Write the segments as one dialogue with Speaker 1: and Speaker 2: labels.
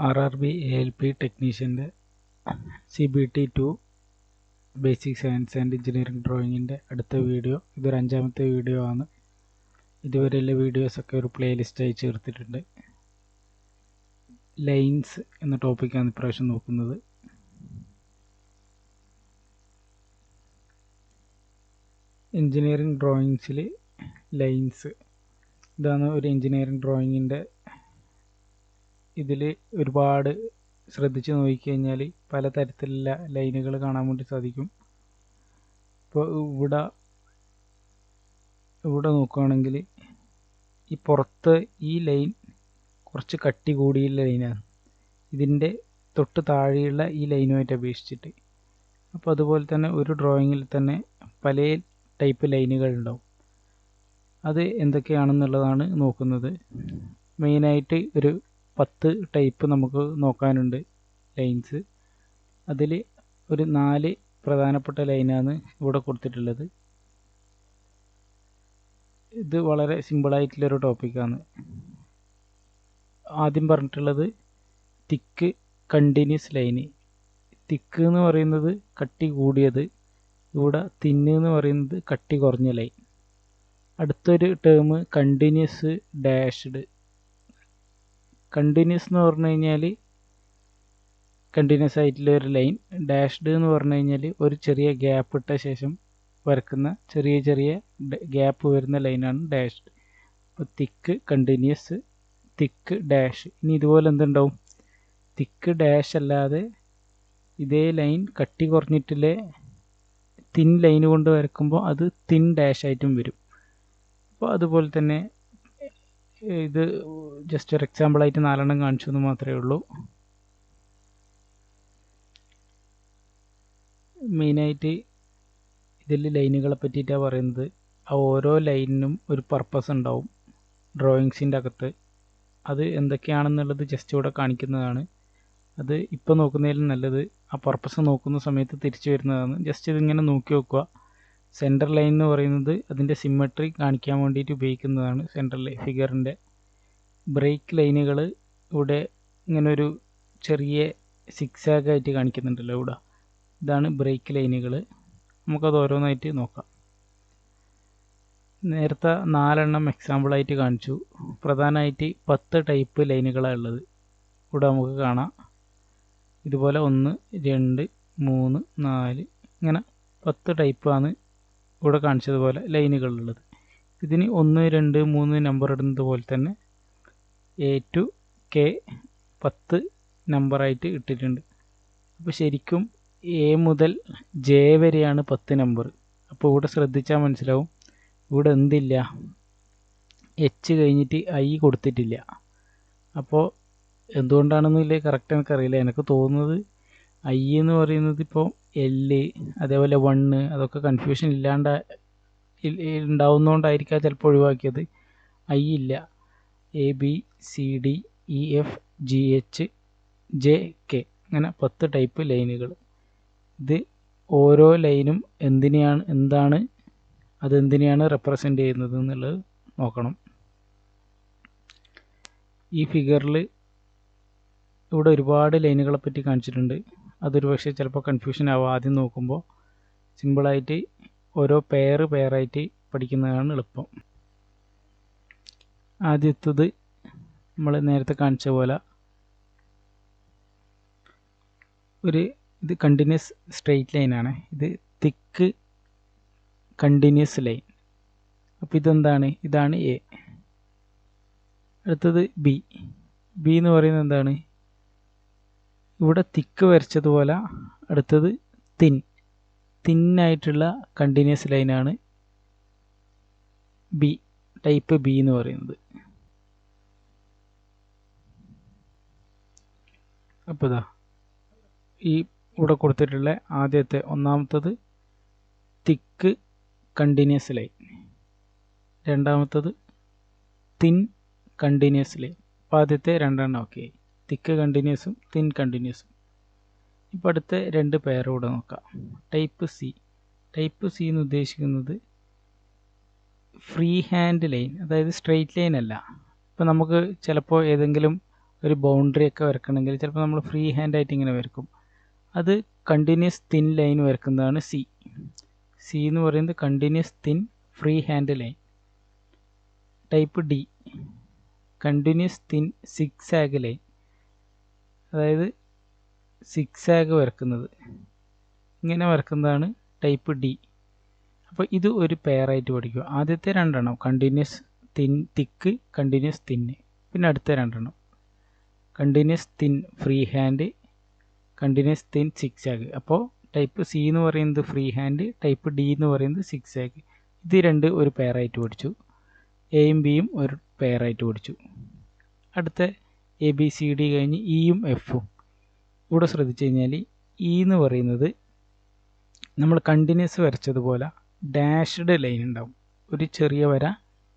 Speaker 1: RRB ALP ടെക്നീഷ്യൻ്റെ CBT2 basic science and engineering ഡ്രോയിങ്ങിൻ്റെ അടുത്ത വീഡിയോ. ഇതൊരു 5ാമത്തെ വീഡിയോ ആണ്. ഇതുവരെയുള്ള വീഡിയോസൊക്കെ ഒരു പ്ലേലിസ്റ്റായി ചേർത്തിട്ടുണ്ട്. ലൈൻസ് എന്ന ടോപ്പിക്കാണ് ഇപ്രാവശ്യം നോക്കുന്നത്. എഞ്ചിനീയറിംഗ് ഡ്രോയിങ്സിൽ ലൈൻസ്, ഇതാണ് ഒരു എഞ്ചിനീയറിംഗ് ഡ്രോയിങ്ങിൻ്റെ. ഇതിൽ ഒരുപാട് ശ്രദ്ധിച്ച് നോക്കിക്കഴിഞ്ഞാൽ പലതരത്തിലുള്ള ലൈനുകൾ കാണാൻ വേണ്ടി സാധിക്കും. ഇപ്പോൾ ഇവിടെ നോക്കുകയാണെങ്കിൽ ഈ പുറത്ത് ഈ ലൈൻ കുറച്ച് കട്ടി കൂടിയുള്ള ലൈനാണ്, ഇതിൻ്റെ തൊട്ട് താഴെയുള്ള ഈ ലൈനുമായിട്ട് അപേക്ഷിച്ചിട്ട്. അപ്പോൾ അതുപോലെ തന്നെ ഒരു ഡ്രോയിങ്ങിൽ തന്നെ പല ടൈപ്പ് ലൈനുകൾ ഉണ്ടാവും. അത് എന്തൊക്കെയാണെന്നുള്ളതാണ് നോക്കുന്നത്. മെയിനായിട്ട് ഒരു 10 ടൈപ്പ് നമുക്ക് നോക്കാനുണ്ട് ലൈൻസ്. അതിൽ ഒരു 4 പ്രധാനപ്പെട്ട ലൈനാണ് ഇവിടെ കൊടുത്തിട്ടുള്ളത്. ഇത് വളരെ സിമ്പിളായിട്ടുള്ളൊരു ടോപ്പിക്കാണ്. ആദ്യം പറഞ്ഞിട്ടുള്ളത് തിക്ക് കണ്ടിന്യൂസ് ലൈന്. തിക്ക് എന്ന് പറയുന്നത് കട്ടി കൂടിയത്, ഇവിടെ തിന്ന് എന്ന് പറയുന്നത് കട്ടി കുറഞ്ഞ ലൈൻ. അടുത്തൊരു ടേം കണ്ടിന്യൂസ് ഡാഷ്ഡ്. കണ്ടിന്യൂസ് എന്ന് പറഞ്ഞു കഴിഞ്ഞാൽ കണ്ടിന്യൂസ് ആയിട്ടുള്ള ഒരു ലൈൻ. ഡാഷ്ഡ് എന്ന് പറഞ്ഞു കഴിഞ്ഞാൽ ഒരു ചെറിയ ഗ്യാപ്പ് ഇട്ട ശേഷം വരക്കുന്ന ചെറിയ ചെറിയ ഗ്യാപ്പ് വരുന്ന ലൈനാണ് ഡാഷ്ഡ്. അപ്പോൾ തിക്ക് കണ്ടിന്യൂസ്, തിക്ക് ഡാഷ്. ഇനി ഇതുപോലെ എന്തുണ്ടാവും, തിക്ക് ഡാഷ് അല്ലാതെ ഇതേ ലൈൻ കട്ടി കുറഞ്ഞിട്ടില്ലേ തിൻ ലൈൻ കൊണ്ട് വരക്കുമ്പോൾ അത് തിൻ ഡാഷ് ആയിട്ടും വരും. അപ്പോൾ അതുപോലെ തന്നെ ഇത് ജസ്റ്റ് ഒരു എക്സാമ്പിളായിട്ട് 4 കാണിച്ചു എന്ന് മാത്രമേ ഉള്ളൂ. മെയിനായിട്ട് ഇതിൽ ലൈനുകളെ പറ്റിയിട്ടാണ് പറയുന്നത്. ആ ഓരോ ലൈനിനും ഒരു പർപ്പസ് ഉണ്ടാവും ഡ്രോയിങ്സിൻ്റെ അകത്ത്. അത് എന്തൊക്കെയാണെന്നുള്ളത് ജസ്റ്റ് ഇവിടെ കാണിക്കുന്നതാണ്. അത് ഇപ്പോൾ നോക്കുന്നതിലും നല്ലത് ആ പർപ്പസ് നോക്കുന്ന സമയത്ത് തിരിച്ചു വരുന്നതാണ്. ജസ്റ്റ് ഇതിങ്ങനെ നോക്കി വെക്കുക. സെൻറ്റർ ലൈൻ എന്ന് പറയുന്നത് അതിൻ്റെ സിമ്മട്രി കാണിക്കാൻ വേണ്ടിയിട്ട് ഉപയോഗിക്കുന്നതാണ്. സെൻറ്റർ ഫിഗറിൻ്റെ ബ്രേക്ക് ലൈനുകൾ ഇവിടെ ഇങ്ങനെ ഒരു ചെറിയ സിക്സാഗ് ആയിട്ട് കാണിക്കുന്നുണ്ടല്ലോ ഇവിടെ. ഇതാണ് ബ്രേക്ക് ലൈനുകൾ. നമുക്കത് ഓരോന്നായിട്ട് നോക്കാം. നേരത്തെ 4 എക്സാമ്പിളായിട്ട് കാണിച്ചു. പ്രധാനമായിട്ട് 10 ടൈപ്പ് ലൈനുകളാണ് ഉള്ളത്. ഇവിടെ നമുക്ക് കാണാം. ഇതുപോലെ 1, 2, 3, 4 ഇങ്ങനെ 10 ടൈപ്പാണ് ഇവിടെ കാണിച്ചതുപോലെ ലൈനുകളുള്ളത്. ഇതിന് 1, 2, 3 നമ്പർ ഇടുന്നത് പോലെ തന്നെ A to K 10 നമ്പറായിട്ട് ഇട്ടിട്ടുണ്ട്. അപ്പോൾ ശരിക്കും A മുതൽ J വരെയാണ് 10 നമ്പർ. അപ്പോൾ ഇവിടെ ശ്രദ്ധിച്ചാൽ മനസ്സിലാവും, ഇവിടെ എന്തില്ല, H കഴിഞ്ഞിട്ട് I കൊടുത്തിട്ടില്ല. അപ്പോൾ എന്തുകൊണ്ടാണെന്നില്ല കറക്റ്റ് എനിക്കറിയില്ല. എനിക്ക് തോന്നുന്നത് I എന്ന് പറയുന്നത് ഇപ്പോൾ L അതേപോലെ 1 അതൊക്കെ കൺഫ്യൂഷൻ ഉണ്ടാവുന്നതുകൊണ്ടായിരിക്കാം ചിലപ്പോൾ ഒഴിവാക്കിയത്. I ഇല്ല. ABCDEFGHJK അങ്ങനെ 10 ടൈപ്പ് ലൈനുകൾ. ഇത് ഓരോ ലൈനും അതെന്തിനെയാണ് റെപ്രസെൻ്റ് ചെയ്യുന്നത് എന്നുള്ളത് നോക്കണം. ഈ ഫിഗറിൽ ഇവിടെ ഒരുപാട് ലൈനുകളെ പറ്റി കാണിച്ചിട്ടുണ്ട്. അതൊരു പക്ഷേ ചിലപ്പോൾ കൺഫ്യൂഷൻ ആവും. ആദ്യം നോക്കുമ്പോൾ സിമ്പിളായിട്ട് ഓരോ പെയറായിട്ട് പഠിക്കുന്നതാണ് എളുപ്പം. ആദ്യത്തത് നമ്മൾ നേരത്തെ കാണിച്ച പോലെ ഇത് കണ്ടിന്യൂസ് സ്ട്രെയിറ്റ് ലൈനാണ്. ഇത് തിക്ക് കണ്ടിന്യൂസ് ലൈൻ. അപ്പോൾ ഇതെന്താണ്, ഇതാണ് A. അടുത്തത് B എന്ന് പറയുന്നത് എന്താണ്, ഇവിടെ തിക്ക് വരച്ചതുപോലെ അടുത്തത് തിന്നായിട്ടുള്ള കണ്ടിന്യൂസ് ലൈനാണ് ടൈപ്പ് B എന്ന് പറയുന്നത്. അപ്പോൾ ഇതാ ഈ ഇവിടെ കൊടുത്തിട്ടുള്ള ആദ്യത്തെ 1ാമത്തത് തിക്ക് കണ്ടിന്യൂസ് ലൈൻ, 2ാമത്തത് തിൻ കണ്ടിന്യൂസ് ലൈൻ. അപ്പോൾ ആദ്യത്തെ 2 ഓക്കെ, തിക്ക് കണ്ടിന്യൂസും തിൻ കണ്ടിന്യൂസും. ഇപ്പോൾ അടുത്ത 2 പെയർ കൂടെ നോക്കാം. ടൈപ്പ് സി എന്ന് ഉദ്ദേശിക്കുന്നത് ഫ്രീ ഹാൻഡ് ലൈൻ, അതായത് സ്ട്രെയിറ്റ് ലൈൻ അല്ല. ഇപ്പോൾ നമുക്ക് ചിലപ്പോൾ ഏതെങ്കിലും ഒരു ബൗണ്ടറി ഒക്കെ വരക്കണമെങ്കിൽ ചിലപ്പോൾ നമ്മൾ ഫ്രീ ഹാൻഡ് ആയിട്ട് ഇങ്ങനെ വരക്കും. അത് കണ്ടിന്യൂസ് തിൻ ലൈൻ വരക്കുന്നതാണ് സി. സി എന്ന് പറയുന്നത് continuous thin free hand line. Type D continuous thin zigzag line, അതായത് സിക്സാഗ് വരക്കുന്നത്, ഇങ്ങനെ വരക്കുന്നതാണ് ടൈപ്പ് ഡി. അപ്പോൾ ഇത് ഒരു പെയറായിട്ട് പഠിക്കുക. ആദ്യത്തെ രണ്ടെണ്ണം കണ്ടിന്യൂസ് തിൻ തിക്ക്, കണ്ടിന്യൂസ് തിന്ന്, പിന്നെ അടുത്ത രണ്ടെണ്ണം continuous thin free hand, continuous thin zigzag. അപ്പോൾ ടൈപ്പ് സി എന്ന് പറയുന്നത് ഫ്രീ ഹാൻഡ്, ടൈപ്പ് ഡി എന്ന് പറയുന്നത് സിക്സാഗ്. ഇത് രണ്ട് ഒരു പെയറായിട്ട് പഠിച്ചു. എയും ബിയും ഒരു പെയറായിട്ട് പഠിച്ചു. അടുത്ത എ ബി സി ഡി കഴിഞ്ഞ് ഇയും എഫും. ഇവിടെ ശ്രദ്ധിച്ചു കഴിഞ്ഞാൽ ഇ എന്ന് പറയുന്നത് നമ്മൾ കണ്ടിന്യൂസ് വരച്ചതുപോലെ ഡാഷ്ഡ് ലൈൻ ഉണ്ടാവും. ഒരു ചെറിയ വര,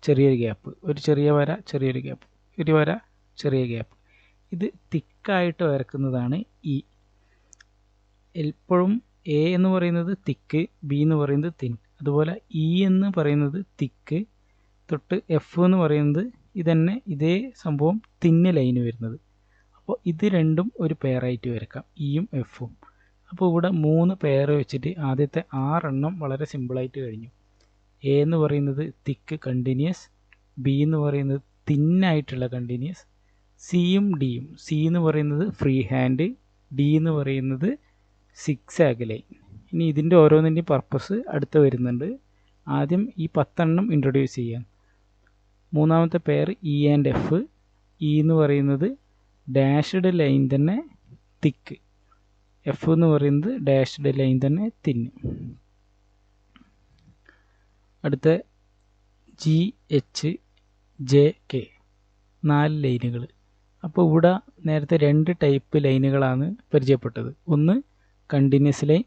Speaker 1: ചെറിയൊരു ഗ്യാപ്പ്, ഒരു ചെറിയ വര, ചെറിയൊരു ഗ്യാപ്പ്, ഒരു വര, ചെറിയ ഗ്യാപ്പ്. ഇത് തിക്കായിട്ട് വരക്കുന്നതാണ് ഇ. എപ്പോഴും എ എന്ന് പറയുന്നത് തിക്ക്, ബി എന്ന് പറയുന്നത് തിൻ. അതുപോലെ ഇ എന്ന് പറയുന്നത് തിക്ക് തൊട്ട് എഫ് എന്ന് പറയുന്നത് ഇതന്നെ, ഇതേ സംഭവം തിന്ന് ലൈന് വരുന്നത്. അപ്പോൾ ഇത് രണ്ടും ഒരു പെയറായിട്ട് വരക്കാം, ഇയും എഫും. അപ്പോൾ ഇവിടെ 3 പെയർ വെച്ചിട്ട് ആദ്യത്തെ 6 എണ്ണം വളരെ സിമ്പിളായിട്ട് കഴിഞ്ഞു. എ എന്ന് പറയുന്നത് തിക്ക് കണ്ടിന്യൂസ്, ബി എന്ന് പറയുന്നത് തിന്നായിട്ടുള്ള കണ്ടിന്യൂസ്, സിയും ഡിയും. സി എന്ന് പറയുന്നത് ഫ്രീ ഹാൻഡ്, ഡി എന്ന് പറയുന്നത് സിക്സാഗ് ലൈൻ. ഇനി ഇതിൻ്റെ ഓരോന്നിൻ്റെയും പർപ്പസ് അടുത്ത് വരുന്നുണ്ട്. ആദ്യം ഈ 10 എണ്ണം ഇൻട്രൊഡ്യൂസ് ചെയ്യാം. മൂന്നാമത്തെ pair E and F. E എന്ന് പറയുന്നത് ഡാഷ്ഡ് ലൈൻ തന്നെ തിക്ക്, എഫ് എന്ന് പറയുന്നത് ഡാഷ്ഡ് ലൈൻ തന്നെ തിന്ന്. അടുത്ത ജി എച്ച് ജെ കെ, 4 ലൈനുകൾ. അപ്പോൾ ഇവിടെ നേരത്തെ 2 ടൈപ്പ് ലൈനുകളാണ് പരിചയപ്പെട്ടത്. ഒന്ന് കണ്ടിന്യൂസ് ലൈൻ,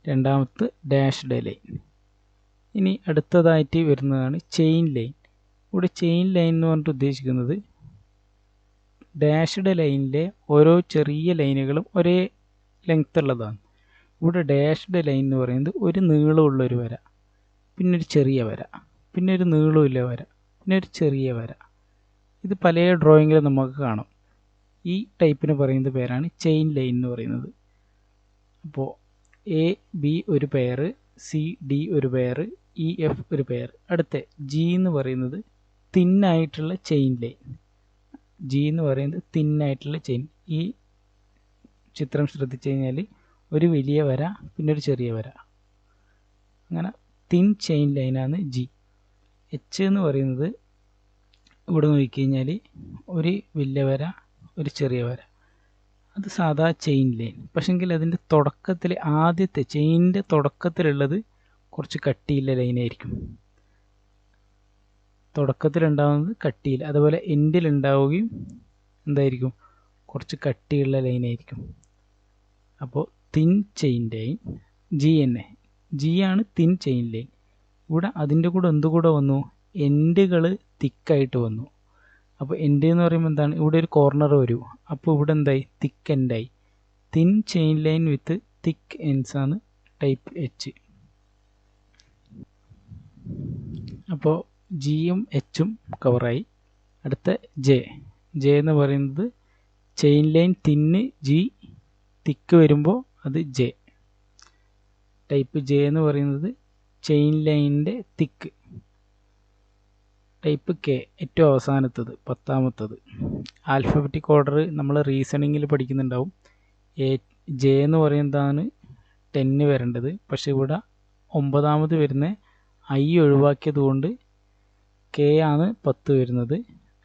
Speaker 1: രണ്ടാമത്തെ ഡാഷ്ഡ് ലൈൻ. ഇനി അടുത്തതായിട്ട് വരുന്നതാണ് ചെയിൻ ലൈൻ. ഇവിടെ ചെയിൻ ലൈൻ എന്ന് പറഞ്ഞിട്ട് ഉദ്ദേശിക്കുന്നത് ഡാഷ്ഡ് ലൈനിലെ ഓരോ ചെറിയ ലൈനുകളും ഒരേ ലെങ്ത് ഉള്ളതാണ്. ഇവിടെ ഡാഷ്ഡ് ലൈൻ എന്ന് പറയുന്നത് ഒരു നീളമുള്ളൊരു വര, പിന്നെ ഒരു ചെറിയ വര, പിന്നെ ഒരു നീളമില്ല വര, പിന്നെ ഒരു ചെറിയ വര. ഇത് പല ഡ്രോയിങ്ങിലും നമുക്ക് കാണാം. ഈ ടൈപ്പിന് പറയുന്ന പേരാണ് ചെയിൻ ലൈൻ എന്ന് പറയുന്നത്. അപ്പോൾ എ ബി ഒരു പെയർ, സി ഡി ഒരു പെയർ, ഇ എഫ് ഒരു പെയർ. അടുത്ത ജി എന്ന് പറയുന്നത് തിന്നായിട്ടുള്ള ചെയിൻ ലൈൻ. ജി എന്ന് പറയുന്നത് തിന്നായിട്ടുള്ള ചെയിൻ. ഈ ചിത്രം ശ്രദ്ധിച്ചു കഴിഞ്ഞാൽ ഒരു വലിയ വര, പിന്നെ ഒരു ചെറിയ വര, അങ്ങനെ തിൻ ചെയിൻ ലൈനാണ് ജി. എച്ച് എന്ന് പറയുന്നത് ഇവിടെ നോക്കിക്കഴിഞ്ഞാൽ ഒരു വലിയ വര, ഒരു ചെറിയ വര, അത് സാധാ ചെയിൻ ലൈൻ. പക്ഷെങ്കിൽ അതിൻ്റെ തുടക്കത്തിൽ, ആദ്യത്തെ ചെയിനിൻ്റെ തുടക്കത്തിലുള്ളത് കുറച്ച് കട്ടിയുള്ള ലൈനായിരിക്കും. തുടക്കത്തിലുണ്ടാകുന്നത് കട്ടിയിൽ, അതുപോലെ എൻഡിൽ ഉണ്ടാവുകയും എന്തായിരിക്കും, കുറച്ച് കട്ടിയുള്ള ലൈനായിരിക്കും. അപ്പോൾ തിൻ ചെയിൻ ലൈൻ ജി തന്നെ. ജി ആണ് തിൻ ചെയിൻ ലൈൻ. ഇവിടെ അതിൻ്റെ കൂടെ എന്തുകൂടെ വന്നു, എൻഡുകൾ തിക്കായിട്ട് വന്നു. അപ്പോൾ എൻഡ് എന്ന് പറയുമ്പോൾ എന്താണ്, ഇവിടെ ഒരു കോർണർ വരും. അപ്പോൾ ഇവിടെ എന്തായി, തിക്ക് എൻഡായി. Thin chain line with thick ends ആണ് ടൈപ്പ് എച്ച്. അപ്പോൾ ജിയും എച്ചും കവറായി. അടുത്ത ജെ. ജെ എന്ന് പറയുന്നത് chain line thin G, thick വരുമ്പോൾ അത് ജെ. ടൈപ്പ് ജെ എന്ന് പറയുന്നത് ചെയിൻ ലൈനിൻ്റെ തിക്ക്. ടൈപ്പ് കെ ഏറ്റവും അവസാനത്തത്, 10ാമത്തത്. ആൽഫബറ്റിക് ഓർഡർ നമ്മൾ റീസണിങ്ങിൽ പഠിക്കുന്നുണ്ടാവും. ജെ എന്ന് പറയുന്നതാണ് 10 വരേണ്ടത്. പക്ഷെ ഇവിടെ 9ാമത് വരുന്ന ഐ ഒഴിവാക്കിയത് കൊണ്ട് കെ ആണ് 10 വരുന്നത്.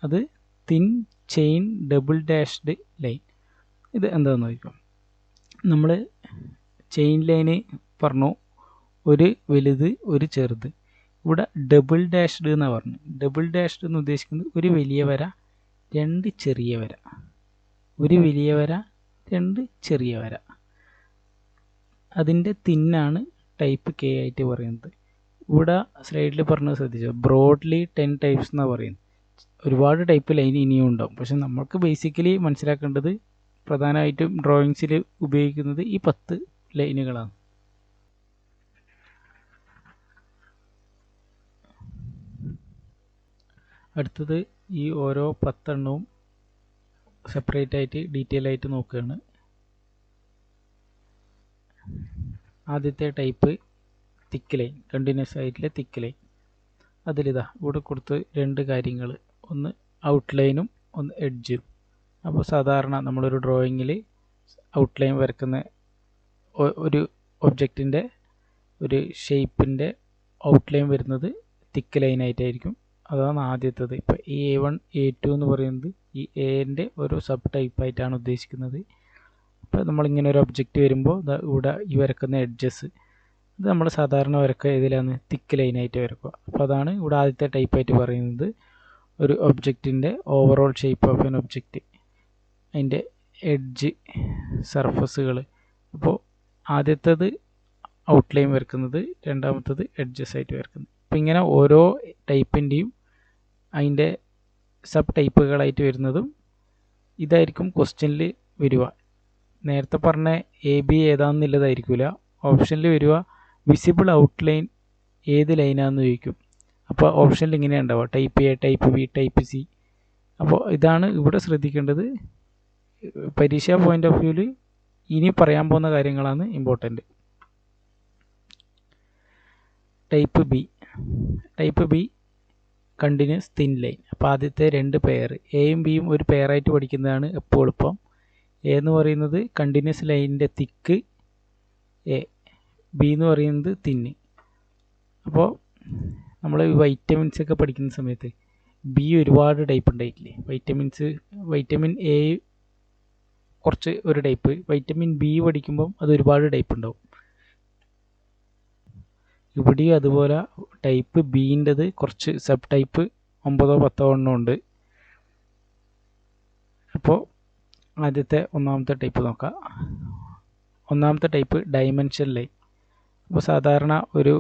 Speaker 1: അത് thin chain double dashed line. ഇത് എന്താണെന്ന് നോക്കാം. നമ്മൾ ചെയിൻ ലൈന് പറഞ്ഞു, ഒരു വലുത് ഒരു ചെറുത്. ഇവിടെ ഡബിൾ ഡാഷ്ഡ് എന്നാണ് പറഞ്ഞത്. ഡബിൾ ഡാഷ്ഡ് എന്ന് ഉദ്ദേശിക്കുന്നത് ഒരു വലിയ വര, 2 ചെറിയ വര, ഒരു വലിയ വര, 2 ചെറിയ വര. അതിൻ്റെ തിന്നാണ് ടൈപ്പ് കെ ആയിട്ട് പറയുന്നത്. ഇവിടെ സ്ലൈഡിൽ പറഞ്ഞത് ശ്രദ്ധിച്ചോ, ബ്രോഡ്ലി 10 ടൈപ്സ് എന്നാണ് പറയുന്നത്. ഒരുപാട് ടൈപ്പ് ലൈൻ ഇനിയും ഉണ്ടാവും. പക്ഷെ നമുക്ക് ബേസിക്കലി മനസ്സിലാക്കേണ്ടത്, പ്രധാനമായിട്ടും ഡ്രോയിങ്സിൽ ഉപയോഗിക്കുന്നത് ഈ 10 ലൈനുകളാണ്. അടുത്തത് ഈ ഓരോ 10 എണ്ണവും സെപ്പറേറ്റ് ആയിട്ട് ഡീറ്റെയിൽ ആയിട്ട് നോക്കുകയാണ്. ആദ്യത്തെ ടൈപ്പ് തിക്ക് ലൈൻ, കണ്ടിന്യൂസ് ആയിട്ടുള്ള തിക്ക് ലൈൻ. അതിലിതാ ഇവിടെ കൊടുത്ത് രണ്ട് കാര്യങ്ങൾ, ഒന്ന് ഔട്ട്ലൈനും ഒന്ന് എഡ്ജും. അപ്പോൾ സാധാരണ നമ്മളൊരു ഡ്രോയിങ്ങിൽ ഔട്ട്ലൈൻ വരക്കുന്ന ഒരു ഒബ്ജക്റ്റിൻ്റെ ഒരു ഷേപ്പിൻ്റെ ഔട്ട്ലൈൻ വരുന്നത് തിക്ക് ലൈനായിട്ടായിരിക്കും. അതാണ് ആദ്യത്തേത്. ഇപ്പോൾ ഈ A1 A2 എന്ന് പറയുന്നത് ഈ എൻ്റെ ഒരു സബ് ടൈപ്പായിട്ടാണ് ഉദ്ദേശിക്കുന്നത്. അപ്പോൾ നമ്മളിങ്ങനെ ഒരു ഒബ്ജക്റ്റ് വരുമ്പോൾ ഇവിടെ ഈ വരക്കുന്ന എഡ്ജസ് ഇത് നമ്മൾ സാധാരണ വരക്കുക ഇതിലാണ് തിക്ക് ലൈനായിട്ട് വരക്കുക. അപ്പോൾ അതാണ് ഇവിടെ ആദ്യത്തെ ടൈപ്പായിട്ട് പറയുന്നത്, ഒരു ഒബ്ജക്റ്റിൻ്റെ overall shape of an object, അതിൻ്റെ എഡ്ജ് സർഫസുകൾ. അപ്പോൾ ആദ്യത്തേത് ഔട്ട്ലൈൻ വരക്കുന്നത്, രണ്ടാമത്തത് എഡ്ജസ് ആയിട്ട് വരക്കുന്നത്. അപ്പോൾ ഇങ്ങനെ ഓരോ ടൈപ്പിൻ്റെയും അതിൻ്റെ സബ് ടൈപ്പുകളായിട്ട് വരുന്നതും ഇതായിരിക്കും ക്വസ്റ്റ്യനിൽ വരിക. നേരത്തെ പറഞ്ഞ AB ഏതാണെന്നുള്ളതായിരിക്കില്ല ഓപ്ഷനിൽ വരിക. വിസിബിൾ ഔട്ട്ലൈൻ ഏത് ലൈനാണെന്ന് ചോദിക്കും. അപ്പോൾ ഓപ്ഷനിൽ ഇങ്ങനെ ഉണ്ടാവുക, type A, type B, type C. അപ്പോൾ ഇതാണ് ഇവിടെ ശ്രദ്ധിക്കേണ്ടത്. പരീക്ഷാ പോയിന്റ് ഓഫ് വ്യൂവിൽ ഇനി പറയാൻ പോകുന്ന കാര്യങ്ങളാണ് important. Type B. Type B continuous thin line. അപ്പോൾ ആദ്യത്തെ രണ്ട് പെയർ എയും ബിയും ഒരു പെയറായിട്ട് പഠിക്കുന്നതാണ് എപ്പോൾ എളുപ്പം. എ എന്ന് പറയുന്നത് കണ്ടിന്യൂസ് ലൈനിൻ്റെ തിക്ക് എ, ബി എന്ന് പറയുന്നത് തിന്ന്. അപ്പോൾ നമ്മൾ വൈറ്റമിൻസ് ഒക്കെ പഠിക്കുന്ന സമയത്ത് ബി ഒരുപാട് ടൈപ്പ് ഉണ്ടായിട്ടില്ലേ? വൈറ്റമിൻ എ കുറച്ച് ഒരു ടൈപ്പ്, വൈറ്റമിൻ ബി പഠിക്കുമ്പം അത് ഒരുപാട് ടൈപ്പ് ഉണ്ടാവും. ഇവിടെയും അതുപോലെ ടൈപ്പ് ബീൻ്റെത് കുറച്ച് സബ് ടൈപ്പ് 9-10 എണ്ണം ഉണ്ട്. അപ്പോൾ ആദ്യത്തെ ഒന്നാമത്തെ ടൈപ്പ് നോക്കാം. ഒന്നാമത്തെ ടൈപ്പ് ഡൈമെൻഷൻ ലൈൻ. അപ്പോൾ സാധാരണ ഒരു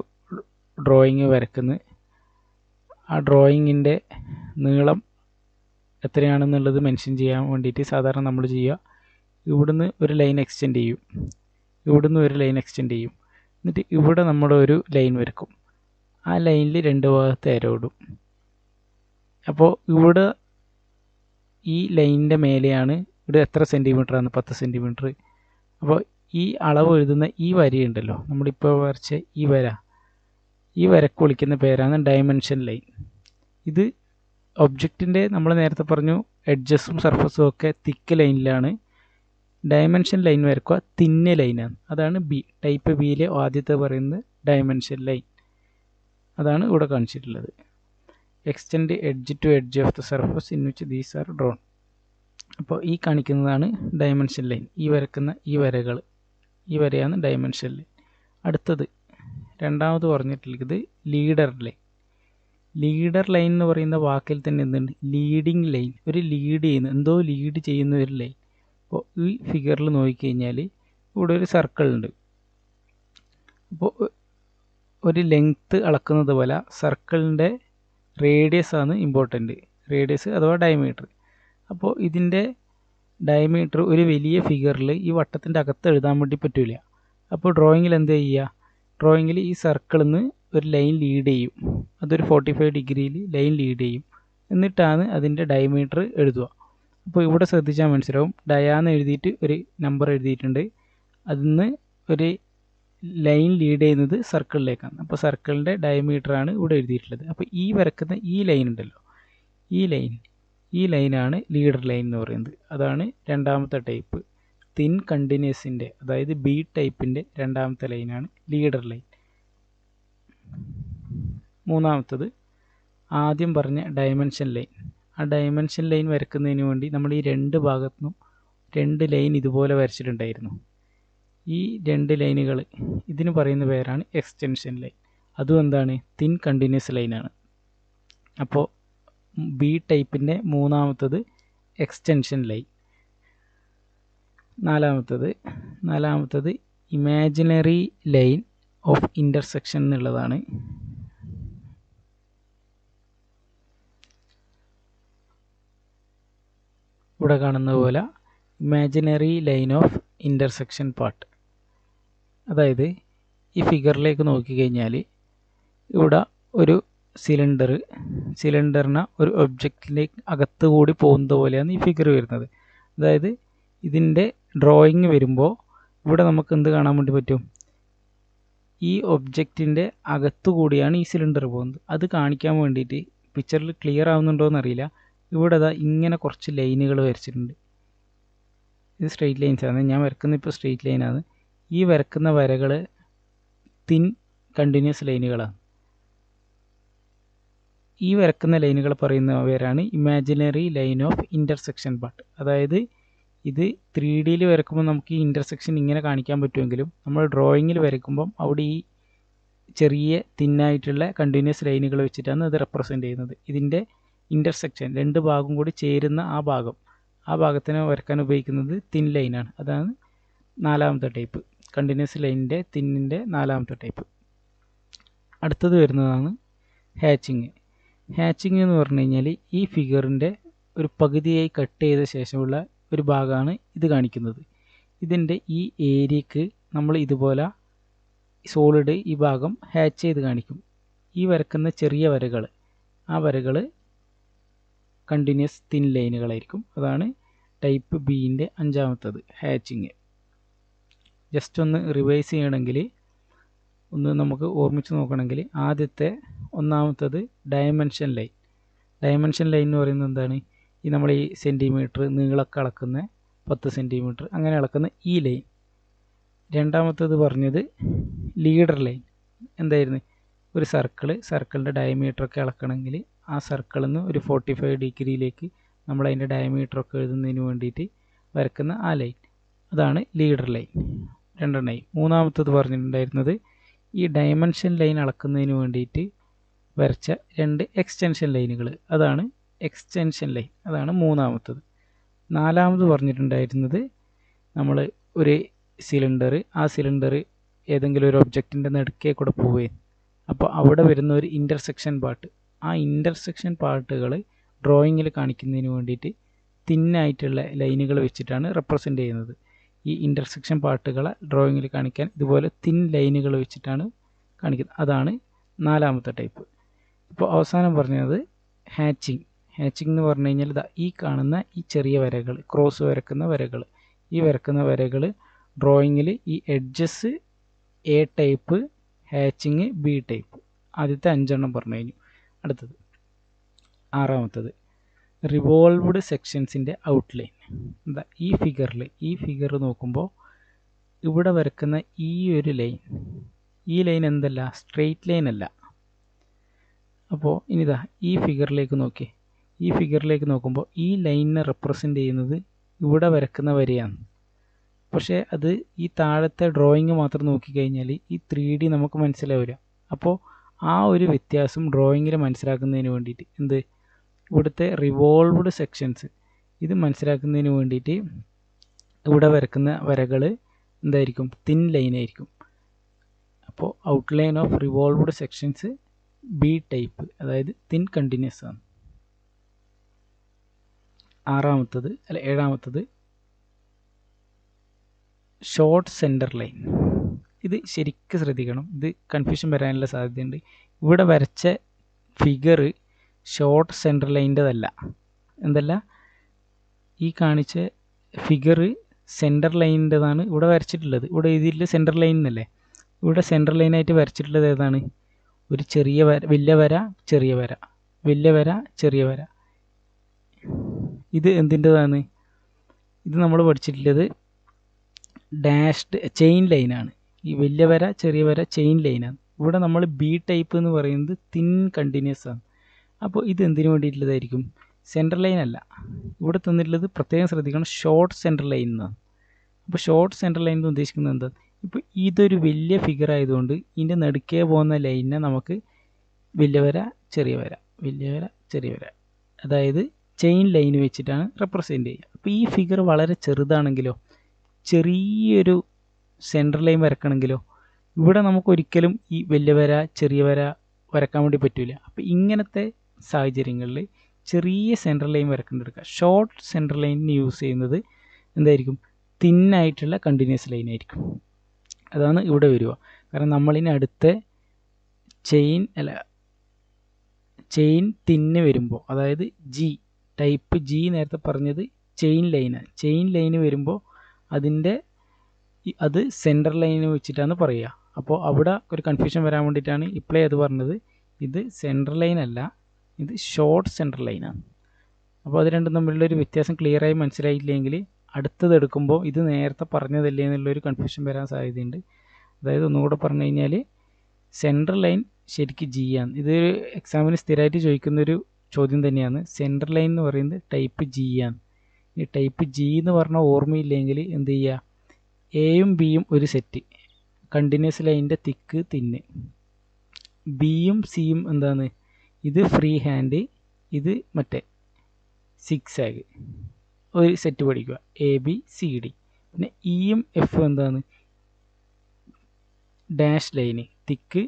Speaker 1: ഡ്രോയിങ് വരക്കുന്ന ആ ഡ്രോയിങ്ങിൻ്റെ നീളം എത്രയാണെന്നുള്ളത് മെൻഷൻ ചെയ്യാൻ വേണ്ടിയിട്ട് സാധാരണ നമ്മൾ ചെയ്യുക, ഇവിടുന്ന് ഒരു ലൈൻ എക്സ്റ്റെൻഡ് ചെയ്യും, ഇവിടുന്ന് ഒരു ലൈൻ എക്സ്റ്റെൻഡ് ചെയ്യും, എന്നിട്ട് ഇവിടെ നമ്മൾ ഒരു ലൈൻ വരക്കും. ആ ലൈനിൽ രണ്ട് ഭാഗത്ത് ഏരോ ഇടും. അപ്പോൾ ഇവിടെ ഈ ലൈനിൻ്റെ മേലെയാണ്, ഇവിടെ എത്ര സെൻറ്റിമീറ്ററാണ്? 10 സെൻറ്റിമീറ്റർ. അപ്പോൾ ഈ അളവ് എഴുതുന്ന ഈ വരയുണ്ടല്ലോ, നമ്മളിപ്പോൾ വരച്ച ഈ വരക്ക് വിളിക്കുന്ന പേരാണ് ഡൈമെൻഷൻ ലൈൻ. ഇത് ഒബ്ജക്റ്റിൻ്റെ നമ്മൾ നേരത്തെ പറഞ്ഞു എഡ്ജസും സർഫസും ഒക്കെ തിക്ക് ലൈനിലാണ്. ഡൈമെൻഷൻ ലൈൻ വരക്കുക തിന്ന ലൈനാണ്. അതാണ് ബി. ടൈപ്പ് ബിയിലെ ആദ്യത്തെ പറയുന്നത് ഡൈമെൻഷൻ ലൈൻ. അതാണ് ഇവിടെ കാണിച്ചിട്ടുള്ളത്. Extend edge to edge of the surface in which these are drawn. അപ്പോൾ ഈ കാണിക്കുന്നതാണ് ഡൈമെൻഷൻ ലൈൻ. ഈ വരക്കുന്ന ഈ വരകൾ, ഈ വരയാണ് ഡൈമെൻഷൻ ലൈൻ. അടുത്തത് രണ്ടാമത് പറഞ്ഞിട്ടുള്ളത് ലീഡർ ലൈൻ. ലീഡർ ലൈൻ എന്ന് പറയുന്ന വാക്കിൽ തന്നെ എന്തുണ്ട്? Leading line. ഒരു ലീഡ് ചെയ്യുന്ന, എന്തോ ലീഡ് ചെയ്യുന്ന ഒരു ലൈൻ. അപ്പോൾ ഈ ഫിഗറിൽ നോക്കിക്കഴിഞ്ഞാൽ ഇവിടെ ഒരു സർക്കിൾ ഉണ്ട്. അപ്പോൾ ഒരു ലെങ്ത്ത് അളക്കുന്നത് പോലെ സർക്കിളിൻ്റെ റേഡിയസ് ആണ് ഇമ്പോർട്ടൻ്റ്. റേഡിയസ് അഥവാ ഡയമീറ്റർ. അപ്പോൾ ഇതിൻ്റെ ഡയമീറ്റർ ഒരു വലിയ ഫിഗറിൽ ഈ വട്ടത്തിൻ്റെ അകത്ത് എഴുതാൻ വേണ്ടി പറ്റില്ല. അപ്പോൾ ഡ്രോയിങ്ങിൽ എന്ത് ചെയ്യുക? ഡ്രോയിങ്ങിൽ ഈ സർക്കിളിൽ നിന്ന് ഒരു ലൈൻ ലീഡ് ചെയ്യും. അതൊരു 45 ഡിഗ്രിയിൽ ലൈൻ ലീഡ് ചെയ്യും. എന്നിട്ടാണ് അതിൻ്റെ ഡയമീറ്റർ എഴുതുക. അപ്പോൾ ഇവിടെ ശ്രദ്ധിച്ചാൽ മനസ്സിലാവും, ഡയാന്ന് എഴുതിയിട്ട് ഒരു നമ്പർ എഴുതിയിട്ടുണ്ട്. അതിന്ന് ഒരു ലൈൻ ലീഡ് ചെയ്യുന്നത് സർക്കിളിലേക്കാണ്. അപ്പോൾ സർക്കിളിൻ്റെ ഡയമീറ്ററാണ് ഇവിടെ എഴുതിയിട്ടുള്ളത്. അപ്പോൾ ഈ വരക്കുന്ന ഈ ലൈൻ ഉണ്ടല്ലോ, ഈ ലൈനാണ് ലീഡർ ലൈൻ എന്ന് പറയുന്നത്. അതാണ് രണ്ടാമത്തെ ടൈപ്പ്. തിൻ കണ്ടിന്യൂസിൻ്റെ, അതായത് ബി ടൈപ്പിൻ്റെ രണ്ടാമത്തെ ലൈനാണ് ലീഡർ ലൈൻ. മൂന്നാമത്തത് ആദ്യം പറഞ്ഞ ഡയമെൻഷൻ ലൈൻ. ആ ഡയമെൻഷൻ ലൈൻ വരക്കുന്നതിന് വേണ്ടി നമ്മൾ ഈ രണ്ട് ഭാഗത്തുനിന്നും രണ്ട് ലൈൻ ഇതുപോലെ വരച്ചിട്ടുണ്ടായിരുന്നു. ഈ രണ്ട് ലൈനുകൾ, ഇതിന് പറയുന്ന പേരാണ് എക്സ്റ്റൻഷൻ ലൈൻ. അതും എന്താണ്? തിൻ കണ്ടിന്യൂസ് ലൈനാണ്. അപ്പോൾ ബി ടൈപ്പിൻ്റെ മൂന്നാമത്തത് എക്സ്റ്റൻഷൻ ലൈൻ. നാലാമത്തത് ഇമാജിനറി ലൈൻ ഓഫ് ഇൻ്റർസെക്ഷൻ എന്നുള്ളതാണ്. ഇവിടെ കാണുന്ന പോലെ imaginary line of intersection part. അതായത് ഈ ഫിഗറിലേക്ക് നോക്കിക്കഴിഞ്ഞാൽ ഇവിടെ ഒരു സിലിണ്ടറിന് ഒരു ഒബ്ജക്റ്റിൻ്റെ അകത്ത് കൂടി പോകുന്നത് പോലെയാണ് ഈ ഫിഗർ വരുന്നത്. അതായത് ഇതിൻ്റെ ഡ്രോയിങ് വരുമ്പോൾ ഇവിടെ നമുക്ക് എന്ത് കാണാൻ വേണ്ടി പറ്റും, ഈ ഒബ്ജക്റ്റിൻ്റെ അകത്തു കൂടിയാണ് ഈ സിലിണ്ടർ പോകുന്നത്. അത് കാണിക്കാൻ വേണ്ടിയിട്ട് പിക്ചറിൽ ക്ലിയർ ആവുന്നുണ്ടോ എന്നറിയില്ല, ഇവിടെ ഇങ്ങനെ കുറച്ച് ലൈനുകൾ വരച്ചിട്ടുണ്ട്. ഇത് സ്ട്രെയിറ്റ് ലൈൻസാണ്, ഞാൻ വരക്കുന്ന ഇപ്പോൾ സ്ട്രെയിറ്റ് ലൈനാണ്. ഈ വരക്കുന്ന വരകൾ തിൻ കണ്ടിന്യൂസ് ലൈനുകളാണ്. ഈ വരക്കുന്ന ലൈനുകൾ പറയുന്നവരാണ് imaginary line of intersection part. അതായത് ഇത് 3Dയിൽ വരക്കുമ്പോൾ നമുക്ക് ഈ ഇൻ്റർസെക്ഷൻ ഇങ്ങനെ കാണിക്കാൻ പറ്റുമെങ്കിലും നമ്മൾ ഡ്രോയിങ്ങിൽ വരയ്ക്കുമ്പം അവിടെ ഈ ചെറിയ തിന്നായിട്ടുള്ള കണ്ടിന്യൂസ് ലൈനുകൾ വെച്ചിട്ടാണ് ഇത് റെപ്രസെൻ്റ് ചെയ്യുന്നത്. ഇതിൻ്റെ ഇൻ്റർസെക്ഷൻ രണ്ട് ഭാഗം കൂടി ചേരുന്ന ആ ഭാഗത്തിനെ വരക്കാൻ ഉപയോഗിക്കുന്നത് തിൻ ലൈനാണ്. അതാണ് 4ാമത്തെ ടൈപ്പ്, കണ്ടിന്യൂസ് ലൈനിൻ്റെ തിന്നിൻ്റെ 4ാമത്തെ ടൈപ്പ്. അടുത്തത് വരുന്നതാണ് ഹാച്ചിങ്. ഹാച്ചിങ് എന്ന് പറഞ്ഞു കഴിഞ്ഞാൽ ഈ ഫിഗറിൻ്റെ ഒരു പകുതിയായി കട്ട് ചെയ്ത ശേഷമുള്ള ഒരു ഭാഗമാണ് ഇത് കാണിക്കുന്നത്. ഇതിൻ്റെ ഈ ഏരിയക്ക് നമ്മൾ ഇതുപോലെ സോളിഡ് ഈ ഭാഗം ഹാച്ച് ചെയ്ത് കാണിക്കും. ഈ വരക്കുന്ന ചെറിയ വരകൾ, ആ വരകൾ കണ്ടിന്യൂസ് തിൻ ലൈനുകളായിരിക്കും. അതാണ് ടൈപ്പ് ബിൻ്റെ 5ാമത്തത് ഹാച്ചിങ്. ജസ്റ്റ് ഒന്ന് റിവൈസ് ചെയ്യണമെങ്കിൽ, ഒന്ന് നമുക്ക് ഓർമ്മിച്ച് നോക്കണമെങ്കിൽ, ആദ്യത്തെ 1ാമത്തത് ഡയമെൻഷൻ ലൈൻ. ഡയമെൻഷൻ ലൈൻ എന്ന് പറയുന്നത് എന്താണ്, ഈ നമ്മൾ ഈ സെൻറ്റിമീറ്റർ നീളമൊക്കെ അളക്കുന്ന 10 സെൻറ്റിമീറ്റർ അങ്ങനെ അളക്കുന്ന ഈ ലൈൻ. 2ാമത്തത് പറഞ്ഞത് ലീഡർ ലൈൻ. എന്തായിരുന്നു, ഒരു സർക്കിളിൻ്റെ ഡയമീറ്ററൊക്കെ അളക്കണമെങ്കിൽ ആ സർക്കിളിൽ നിന്ന് ഒരു 45 ഡിഗ്രിയിലേക്ക് നമ്മൾ അതിൻ്റെ ഡയമീറ്ററൊക്കെ എഴുതുന്നതിന് വേണ്ടിയിട്ട് വരക്കുന്ന ആ ലൈൻ, അതാണ് ലീഡർ ലൈൻ. 2 3ാമത്തത് പറഞ്ഞിട്ടുണ്ടായിരുന്നത് ഈ ഡയമെൻഷൻ ലൈൻ അളക്കുന്നതിന് വേണ്ടിയിട്ട് വരച്ച 2 എക്സ്റ്റൻഷൻ ലൈനുകൾ, അതാണ് എക്സ്റ്റൻഷൻ ലൈൻ, അതാണ് 3ാമത്തത്. 4ാമത് പറഞ്ഞിട്ടുണ്ടായിരുന്നത് നമ്മൾ ഒരു സിലിണ്ടർ, ആ സിലിണ്ടർ ഏതെങ്കിലും ഒരു ഒബ്ജക്റ്റിൻ്റെ നടുക്കേ കൂടെ പോവുകയും അപ്പോൾ അവിടെ വരുന്ന ഒരു ഇൻ്റർസെക്ഷൻ പാർട്ട്, ആ ഇൻ്റർസെക്ഷൻ പാർട്ടുകൾ ഡ്രോയിങ്ങിൽ കാണിക്കുന്നതിന് വേണ്ടിയിട്ട് തിന്നായിട്ടുള്ള ലൈനുകൾ വെച്ചിട്ടാണ് റെപ്രസെൻ്റ് ചെയ്യുന്നത്. ഈ ഇൻ്റർസെക്ഷൻ പാർട്ടുകളെ ഡ്രോയിങ്ങിൽ കാണിക്കാൻ ഇതുപോലെ തിൻ ലൈനുകൾ വെച്ചിട്ടാണ് കാണിക്കുന്നത്. അതാണ് 4ാമത്തെ ടൈപ്പ്. ഇപ്പോൾ അവസാനം പറഞ്ഞത് ഹാച്ചിങ്. ഹാച്ചിങ് എന്ന് പറഞ്ഞു കഴിഞ്ഞാൽ ഈ കാണുന്ന ഈ ചെറിയ വരകൾ, ക്രോസ് വരക്കുന്ന വരകൾ, ഈ വരക്കുന്ന വരകൾ ഡ്രോയിങ്ങിൽ ഈ edges A type, hatching B type. ആദ്യത്തെ 5 പറഞ്ഞു കഴിഞ്ഞു. അടുത്തത് 6ാമത്തത് റിവോൾവ്ഡ് സെക്ഷൻസിൻ്റെ ഔട്ട്ലൈൻ. ഈ ഫിഗർ നോക്കുമ്പോൾ ഇവിടെ വരക്കുന്ന ഈ ഒരു ലൈൻ, ഈ ലൈൻ എന്തല്ല, സ്ട്രെയിറ്റ് ലൈൻ അല്ല. അപ്പോൾ ഇനിതാ ഈ ഫിഗറിലേക്ക് നോക്കി, ഈ ഫിഗറിലേക്ക് നോക്കുമ്പോൾ ഈ ലൈനിനെ റെപ്രസെൻ്റ് ചെയ്യുന്നത് ഇവിടെ വരക്കുന്ന വരെയാണ്. പക്ഷേ അത് ഈ താഴത്തെ ഡ്രോയിങ് മാത്രം നോക്കിക്കഴിഞ്ഞാൽ ഈ 3D നമുക്ക് മനസ്സിലാവില്ല. അപ്പോൾ ആ ഒരു വ്യത്യാസം ഡ്രോയിങ്ങിൽ മനസ്സിലാക്കുന്നതിന് വേണ്ടിയിട്ട് ഇവിടുത്തെ റിവോൾവ്ഡ് സെക്ഷൻസ് ഇത് മനസ്സിലാക്കുന്നതിന് വേണ്ടിയിട്ട് ഇവിടെ വരക്കുന്ന വരകൾ എന്തായിരിക്കും, തിൻ ലൈനായിരിക്കും. അപ്പോൾ outline of revolved sections B type, അതായത് തിൻ കണ്ടിന്യൂസ് ആണ്. 7ാമത്തത് ഷോർട്ട് സെൻറ്റർ ലൈൻ. ഇത് ശരിക്കും ശ്രദ്ധിക്കണം, ഇത് കൺഫ്യൂഷൻ വരാനുള്ള സാധ്യതയുണ്ട്. ഇവിടെ വരച്ച ഫിഗർ ഷോർട്ട് സെൻറ്റർ ലൈൻ്റെതല്ല. എന്തല്ല, ഈ കാണിച്ച ഫിഗർ സെൻറ്റർ ലൈനിൻ്റെതാണ് ഇവിടെ വരച്ചിട്ടുള്ളത്. ഇവിടെ ഇതിൽ സെൻറ്റർ ലൈൻ എന്നല്ലേ, ഇവിടെ സെൻറ്റർ ലൈനായിട്ട് വരച്ചിട്ടുള്ളത് ഏതാണ്, ഒരു ചെറിയ വര, വലിയ വര, ചെറിയ വര, വലിയ വര, ചെറിയ വര. ഇത് എന്തിൻ്റെതാണ്, ഇത് നമ്മൾ പഠിച്ചിട്ടുള്ളത് ഡാഷ്ഡ് ചെയിൻ ലൈനാണ്. ഈ വലിയ വര, ചെറിയ വര ചെയിൻ ലൈനാണ്. ഇവിടെ നമ്മൾ ബി ടൈപ്പ് എന്ന് പറയുന്നത് തിൻ കണ്ടിന്യൂസ് ആണ്. അപ്പോൾ ഇത് എന്തിനു വേണ്ടിയിട്ടുള്ളതായിരിക്കും, സെൻറ്റർ ലൈൻ അല്ല. ഇവിടെ തന്നിട്ടുള്ളത് പ്രത്യേകം ശ്രദ്ധിക്കണം, ഷോർട്ട് സെൻറ്റർ ലൈൻ എന്നാണ്. അപ്പോൾ ഷോർട്ട് സെൻറ്റർ ലൈൻ എന്ന് ഉദ്ദേശിക്കുന്നത് എന്താ, ഇപ്പോൾ ഇതൊരു വലിയ ഫിഗർ ആയതുകൊണ്ട് ഇതിൻ്റെ നടുക്കേ പോകുന്ന ലൈനിനെ നമുക്ക് വലിയ വര, ചെറിയ വര, വലിയ വര, ചെറിയ വര, അതായത് ചെയിൻ ലൈൻ വെച്ചിട്ടാണ് റെപ്രസെൻ്റ് ചെയ്യുക. അപ്പോൾ ഈ ഫിഗർ വളരെ ചെറുതാണെങ്കിലോ, ചെറിയൊരു സെൻറ്റർ ലൈൻ വരക്കണമെങ്കിലോ ഇവിടെ നമുക്കൊരിക്കലും ഈ വലിയ വര, ചെറിയ വര വരക്കാൻ വേണ്ടി പറ്റില്ല. അപ്പോൾ ഇങ്ങനത്തെ സാഹചര്യങ്ങളിൽ ചെറിയ സെൻറ്റർ ലൈൻ വരക്കേണ്ടെടുക്കുക. ഷോർട്ട് സെൻറ്റർ ലൈനിന് യൂസ് ചെയ്യുന്നത് എന്തായിരിക്കും, തിന്നായിട്ടുള്ള കണ്ടിന്യൂസ് ലൈൻ ആയിരിക്കും. അതാണ് ഇവിടെ വരിക. കാരണം നമ്മളിനി അടുത്ത ചെയിൻ തിന്ന് വരുമ്പോൾ, അതായത് ജി ടൈപ്പ് ജി നേരത്തെ പറഞ്ഞത് ചെയിൻ ലൈനാണ്. ചെയിൻ ലൈന് വരുമ്പോൾ അത് സെൻറ്റർ ലൈന് വെച്ചിട്ടാണ് പറയുക. അപ്പോൾ അവിടെ ഒരു കൺഫ്യൂഷൻ വരാൻ വേണ്ടിയിട്ടാണ് ഇപ്പോഴേ അത് പറഞ്ഞത്. ഇത് സെൻറ്റർ ലൈൻ അല്ല, ഇത് ഷോർട്ട് സെൻറ്റർ ലൈനാണ്. അപ്പോൾ അത് രണ്ടും തമ്മിലുള്ളൊരു വ്യത്യാസം ക്ലിയറായി മനസ്സിലായില്ലെങ്കിൽ അടുത്തത് എടുക്കുമ്പോൾ ഇത് നേരത്തെ പറഞ്ഞതല്ലേ എന്നുള്ളൊരു കൺഫ്യൂഷൻ വരാൻ സാധ്യതയുണ്ട്. അതായത് ഒന്നുകൂടെ പറഞ്ഞു കഴിഞ്ഞാൽ സെൻറ്റർ ലൈൻ ശരിക്കും ജി ആണ്. ഇതൊരു എക്സാമിന് സ്ഥിരമായിട്ട് ചോദിക്കുന്നൊരു ചോദ്യം തന്നെയാണ്. സെൻറ്റർ ലൈൻ എന്ന് പറയുന്നത് ടൈപ്പ് ജി ആണ്. ഈ ടൈപ്പ് ജി എന്ന് പറഞ്ഞാൽ ഓർമ്മയില്ലെങ്കിൽ എന്ത് ചെയ്യുക, എയും ബിയും ഒരു സെറ്റ് കണ്ടിന്യൂസ് ലൈനിൻ്റെ തിക്ക് തിന്ന്, ബിയും സിയും എന്താണ്, ഇത് ഫ്രീ ഹാൻഡ്, ഇത് മറ്റേ സിക്സ് ആഗ് ഒരു സെറ്റ് പഠിക്കുക, എ ബി സി ഡി. പിന്നെ ഇയും എഫും എന്താണ്, ഡാഷ് ലൈന് തിക്ക്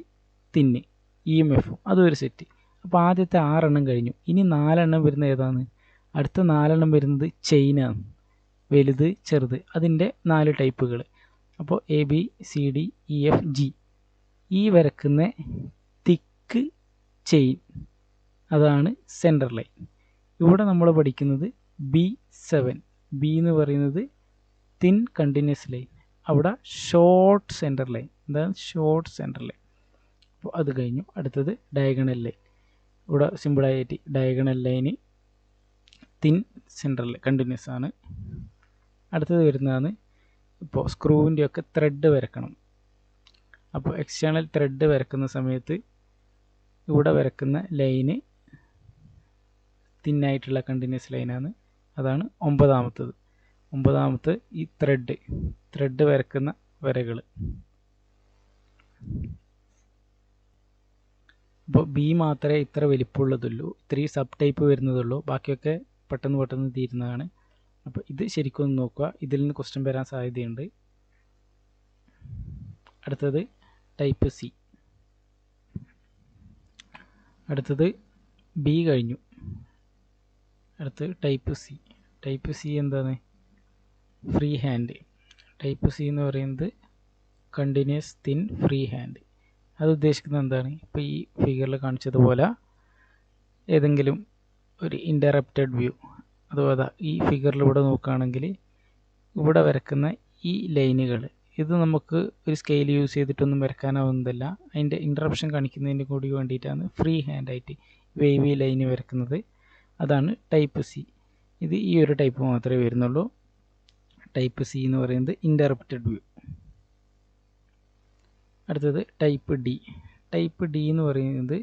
Speaker 1: തിന്ന്, ഇയും എഫും അതൊരു സെറ്റ്. അപ്പോൾ ആദ്യത്തെ 6 എണ്ണം കഴിഞ്ഞു. ഇനി 4 എണ്ണം വരുന്ന ഏതാണ്, അടുത്ത 4 എണ്ണം വരുന്നത് ചെയിനാണ്, വലുത് ചെറുത്, അതിൻ്റെ 4 ടൈപ്പുകൾ. അപ്പോൾ A B C D E F G, ഈ വരക്കുന്ന തിക്ക് ചെയിൻ അതാണ് സെൻറ്റർ ലൈൻ. ഇവിടെ നമ്മൾ പഠിക്കുന്നത് B7, ബി എന്ന് പറയുന്നത് തിൻ കണ്ടിന്യൂസ് ലൈൻ, അവിടെ ഷോർട്ട് സെൻറ്റർ ലൈൻ, എന്താണ് ഷോർട്ട് സെൻറ്റർ ലൈൻ. അപ്പോൾ അത് കഴിഞ്ഞു. അടുത്തത് ഡയഗണൽ ലൈൻ. ഇവിടെ സിമ്പിളായിട്ട് diagonal line thin centre line continuous ആണ്. അടുത്തത് വരുന്നതാണ് ഇപ്പോൾ സ്ക്രൂവിൻ്റെയൊക്കെ ത്രെഡ് വരക്കണം. അപ്പോൾ എക്സ്റ്റേണൽ ത്രെഡ് വരക്കുന്ന സമയത്ത് ഇവിടെ വരക്കുന്ന ലൈന് തിന്നായിട്ടുള്ള കണ്ടിന്യൂസ് ലൈനാണ്. അതാണ് 9ാമത്തത്. 9ാമത്തെ ഈ ത്രെഡ് വരക്കുന്ന വരകൾ. അപ്പോൾ ബി മാത്രമേ ഇത്ര വലിപ്പമുള്ളതുള്ളൂ, ഇത്രയും സബ് ടൈപ്പ് വരുന്നതുള്ളൂ, ബാക്കിയൊക്കെ പെട്ടെന്ന് തീരുന്നതാണ്. അപ്പോൾ ഇത് ശരിക്കും ഒന്ന് നോക്കുക, ഇതിൽ നിന്ന് ക്വസ്റ്റ്യൻ വരാൻ സാധ്യതയുണ്ട്. അടുത്തത് ടൈപ്പ് സി. അടുത്തത് ബി കഴിഞ്ഞു, അടുത്തത് ടൈപ്പ് സി. ടൈപ്പ് സി എന്താണ്, ഫ്രീ ഹാൻഡ്. ടൈപ്പ് സി എന്ന് പറയുന്നത് കണ്ടിന്യൂസ് തിൻ ഫ്രീ ഹാൻഡ്. അത് ഉദ്ദേശിക്കുന്നത് എന്താണ്, ഇപ്പോൾ ഈ ഫിഗറിൽ കാണിച്ചതുപോലെ ഏതെങ്കിലും ഒരു ഇൻ്ററപ്റ്റഡ് വ്യൂ, അതുപോലെ ഈ ഫിഗറിൽ ഇവിടെ നോക്കുകയാണെങ്കിൽ ഇവിടെ വരക്കുന്ന ഈ ലൈനുകൾ, ഇത് നമുക്ക് ഒരു സ്കെയിൽ യൂസ് ചെയ്തിട്ടൊന്നും വരക്കാനാവുന്നതല്ല. അതിൻ്റെ ഇൻ്ററപ്ഷൻ കാണിക്കുന്നതിന് കൂടി വേണ്ടിയിട്ടാണ് ഫ്രീ ഹാൻഡായിട്ട് വേവി ലൈന് വരക്കുന്നത്. അതാണ് ടൈപ്പ് സി. ഇത് ഈ ഒരു ടൈപ്പ് മാത്രമേ വരുന്നുള്ളൂ. ടൈപ്പ് സി എന്ന് പറയുന്നത് ഇൻ്ററപ്റ്റഡ് വ്യൂ. അടുത്തത് ടൈപ്പ് ഡി. ടൈപ്പ് ഡി എന്ന് പറയുന്നത്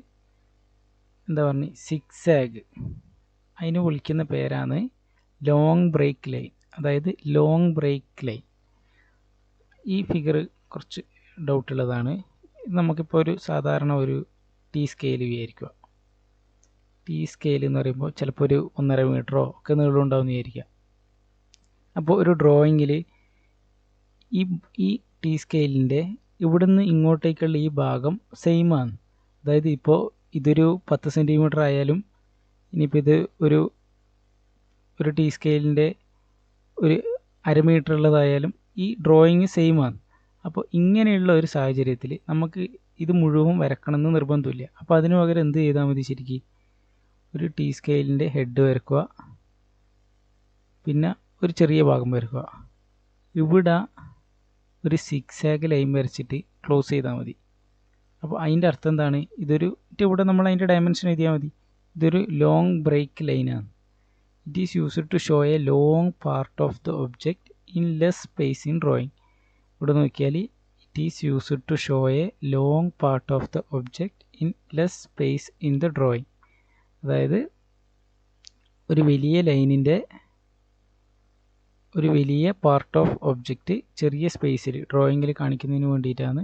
Speaker 1: എന്താ പറഞ്ഞ്, സിക്സ് ആഗ്. അതിന് വിളിക്കുന്ന പേരാണ് ലോങ് ബ്രേക്ക് ലൈൻ, അതായത് ലോങ് ബ്രേക്ക് ലൈൻ. ഈ ഫിഗർ കുറച്ച് ഡൗട്ടുള്ളതാണ്. നമുക്കിപ്പോൾ ഒരു സാധാരണ ഒരു ടി സ്കെയിൽ വിചാരിക്കുക. ടി സ്കെയിൽ എന്ന് പറയുമ്പോൾ ചിലപ്പോൾ ഒരു 1.5 മീറ്ററോ ഒക്കെ നീളം ഉണ്ടാവും വിചാരിക്കുക. അപ്പോൾ ഒരു ഡ്രോയിങ്ങിൽ ഈ ടി സ്കെയിലിൻ്റെ ഇവിടുന്ന് ഇങ്ങോട്ടേക്കുള്ള ഈ ഭാഗം സെയിം ആണ്. അതായത് ഇപ്പോൾ ഇതൊരു 10 സെൻറ്റിമീറ്റർ ആയാലും ഇനിയിപ്പോൾ ഇത് ഒരു ടി സ്കെയിലിൻ്റെ ഒരു 1/2 മീറ്റർ ഉള്ളതായാലും ഈ ഡ്രോയിങ് സെയിം ആണ്. അപ്പോൾ ഇങ്ങനെയുള്ള ഒരു സാഹചര്യത്തിൽ നമുക്ക് ഇത് മുഴുവൻ വരക്കണമെന്ന് നിർബന്ധമില്ല. അപ്പോൾ അതിന് പകരം എന്ത് ചെയ്താൽ മതി, ശരിക്കും ഒരു ടി സ്കെയിലിൻ്റെ ഹെഡ് വരക്കുക, പിന്നെ ഒരു ചെറിയ ഭാഗം വരക്കുക, ഇവിടെ ഒരു സിക്സാഗ് ലൈൻ വരച്ചിട്ട് ക്ലോസ് ചെയ്താൽ മതി. അപ്പോൾ അതിൻ്റെ അർത്ഥം എന്താണ്, ഇവിടെ നമ്മൾ അതിൻ്റെ ഡയമെൻഷൻ എഴുതിയാൽ മതി. ഇതൊരു ലോങ് ബ്രേക്ക് ലൈനാണ്. It is used to show a long part of the object in less space in drawing. ഇവിടെ നോക്കിയാൽ it is used to show a long part of the object in less space in the drawing. അതായത് ഒരു വലിയ ലൈനിൻ്റെ ഒരു വലിയ part of object ചെറിയ സ്പേസിൽ ഡ്രോയിങ്ങിൽ കാണിക്കുന്നതിന് വേണ്ടിയിട്ടാണ്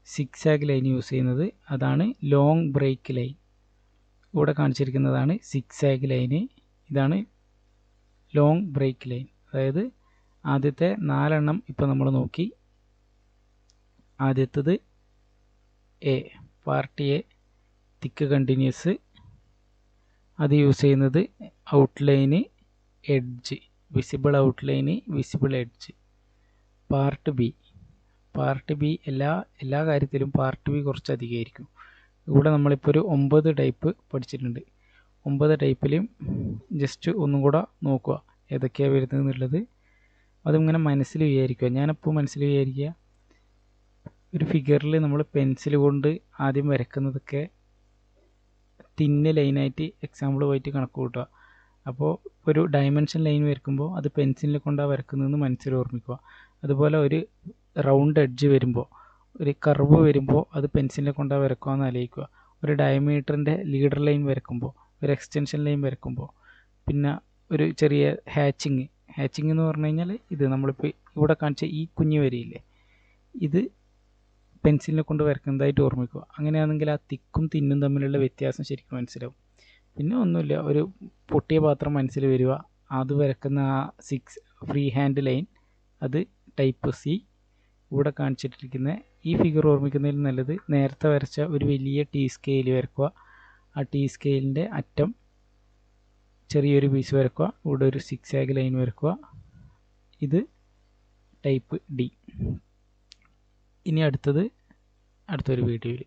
Speaker 1: സിക്സാഗ് ലൈൻ യൂസ് ചെയ്യുന്നത്. അതാണ് ലോങ് ബ്രേക്ക് ലൈൻ. ഇവിടെ കാണിച്ചിരിക്കുന്നതാണ് സിക്സാഗ് ലൈന്, ഇതാണ് ലോങ് ബ്രേക്ക് ലൈൻ. അതായത് ആദ്യത്തെ 4 എണ്ണം ഇപ്പോൾ നമ്മൾ നോക്കി. ആദ്യത്തത് A, part A thick continuous, അത് യൂസ് ചെയ്യുന്നത് outline, edge, visible outline, visible edge. Part B എല്ലാ കാര്യത്തിലും പാർട്ട് ബി കുറച്ച് അധികമായിരിക്കും. ഇവിടെ നമ്മളിപ്പോൾ ഒരു 9 ടൈപ്പ് പഠിച്ചിട്ടുണ്ട്. 9 ടൈപ്പിലും ജസ്റ്റ് ഒന്നും കൂടെ നോക്കുക ഏതൊക്കെയാണ് വരുന്നത് എന്നുള്ളത് അതിങ്ങനെ മനസ്സിൽ വിചാരിക്കുക. ഞാനപ്പോൾ മനസ്സിൽ വിചാരിക്കുക, ഒരു ഫിഗറിൽ നമ്മൾ പെൻസിൽ കൊണ്ട് ആദ്യം വരക്കുന്നതൊക്കെ തിന്ന് ലൈനായിട്ട് എക്സാമ്പിൾ പോയിട്ട് കണക്ക് കൂട്ടുക. അപ്പോൾ ഒരു ഡയമെൻഷൻ ലൈൻ വരയ്ക്കുമ്പോൾ അത് പെൻസിലിൽ കൊണ്ടാണ് വരക്കുന്നതെന്ന് മനസ്സിൽ ഓർമ്മിക്കുക. അതുപോലെ ഒരു റൗണ്ട് എഡ്ജ് വരുമ്പോൾ, ഒരു കർവ് വരുമ്പോൾ അത് പെൻസിലിനെ കൊണ്ടാണ് വരക്കുക എന്ന് ആലോചിക്കുക. ഒരു ഡയമീറ്ററിൻ്റെ ലീഡർ ലൈൻ വരയ്ക്കുമ്പോൾ, ഒരു എക്സ്റ്റൻഷൻ ലൈൻ വരയ്ക്കുമ്പോൾ, പിന്നെ ഒരു ചെറിയ ഹാച്ചിങ് എന്ന് പറഞ്ഞു കഴിഞ്ഞാൽ ഇത് നമ്മളിപ്പോൾ ഇവിടെ കാണിച്ച ഈ കുഞ്ഞ് വരയില്ലേ, ഇത് പെൻസിലിനെ കൊണ്ട് വരക്കുന്നതായിട്ട് ഓർമ്മിക്കുക. അങ്ങനെയാണെങ്കിൽ ആ തിക്കും തിന്നും തമ്മിലുള്ള വ്യത്യാസം ശരിക്കും മനസ്സിലാവും. പിന്നെ ഒന്നുമില്ല, ഒരു പൊട്ടിയ പാത്രം മനസ്സിൽ വരിക, അത് വരക്കുന്ന ആ 6 ഫ്രീ ഹാൻഡ് ലൈൻ അത് ടൈപ്പ് സി. ഇവിടെ കാണിച്ചിട്ടിരിക്കുന്ന ഈ ഫിഗർ ഓർമ്മിക്കുന്നതിൽ നല്ലത് നേരത്തെ വരച്ച ഒരു വലിയ ടി സ്കെയിൽ വരക്കുക. ആ ടി സ്കെയിലിൻ്റെ അറ്റം ചെറിയൊരു പീസ് വരക്കുക, ഇവിടെ ഒരു 6 ആഗ് ലൈൻ വരക്കുക. ഇത് ടൈപ്പ് ഡി. ഇനി അടുത്തൊരു വീഡിയോയിൽ